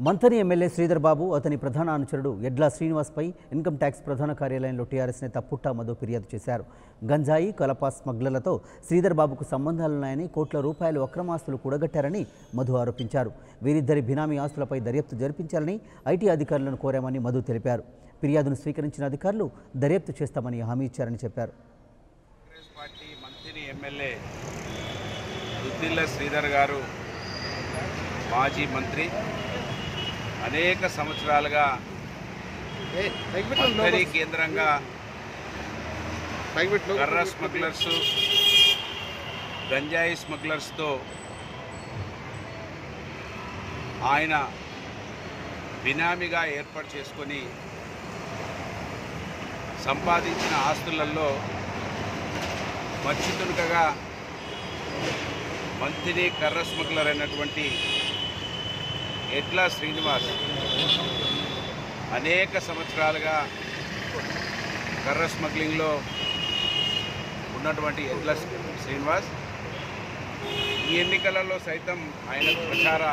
Manthani MLA Sridhar Babu అతని ప్రధాన అనుచరుడు ఎడ్ల శ్రీనివాస్పై ఇన్కమ్ ట్యాక్స్ ప్రధాన కార్యాలయంలో టీఆర్ఎస్ నేత పుట్టా మధు ఫిర్యాదు చేశారు. గంజాయి కలప స్మగ్లర్లతో శ్రీధర్ బాబుకు సంబంధాలున్నాయని, కోట్ల రూపాయలు అక్రమాస్తులు కూడగట్టారని మధు ఆరోపించారు. వీరిద్దరి బినామీ ఆస్తులపై దర్యాప్తు జరిపించాలని ఐటీ అధికారులను కోరామని మధు తెలిపారు. ఫిర్యాదును స్వీకరించిన అధికారులు దర్యాప్తు చేస్తామని హామీ ఇచ్చారని చెప్పారు. శ్రీధర్ గారు మాజీ మంత్రి, అనేక సంవత్సరాలుగా మంథని కేంద్రంగా కర్ర స్మగ్లర్స్, గంజాయి స్మగ్లర్స్తో ఆయన బినామీగా ఏర్పాటు చేసుకొని సంపాదించిన ఆస్తులలో మచ్చితునుకగా మంథని కర్ర స్మగ్లర్ అయినటువంటి ఎడ్ల శ్రీనివాస్ అనేక సంవత్సరాలుగా కర్ర స్మగ్లింగ్లో ఉన్నటువంటి ఎడ్ల శ్రీనివాస్ ఈ ఎన్నికలలో సైతం ఆయన ప్రచార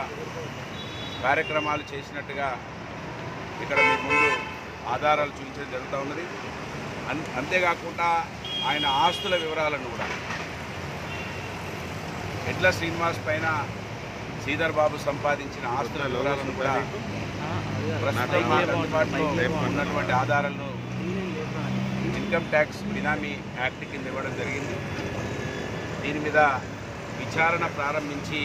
కార్యక్రమాలు చేసినట్టుగా ఇక్కడ మీ ముందు ఆధారాలు చూపించడం జరుగుతూ ఉన్నది. అంతేకాకుండా ఆయన ఆస్తుల వివరాలను కూడా ఎడ్ల శ్రీనివాస్ పైన శ్రీధర్ బాబు సంపాదించిన ఆస్తుల వివరాలను కూడా ప్రస్తుతం అందుబాటులో ఉన్నటువంటి ఆధారాలను ఇన్కమ్ ట్యాక్స్ బినామీ యాక్ట్ కింద ఇవ్వడం జరిగింది. దీని మీద విచారణ ప్రారంభించి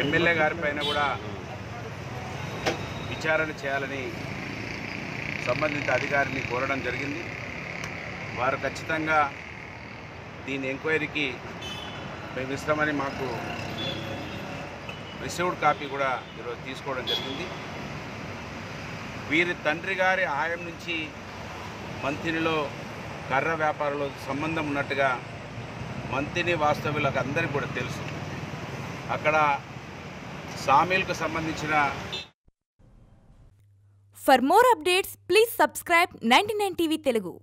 ఎమ్మెల్యే గారి పైన కూడా విచారణ చేయాలని సంబంధిత అధికారిని కోరడం జరిగింది. వారు ఖచ్చితంగా దీని ఎంక్వైరీకి మేము ఇస్తామని మాకు రిసీవ్డ్ కాపీ కూడా ఈరోజు తీసుకోవడం జరిగింది. వీరి తండ్రి గారి ఆయం నుంచి మంథనిలో కర్ర వ్యాపారంలో సంబంధం ఉన్నట్టుగా మంథని వాస్తవ్యులకు అందరికీ కూడా తెలుసు. అక్కడ సామీల్కు సంబంధించిన For more updates, please subscribe 99 TV Telugu.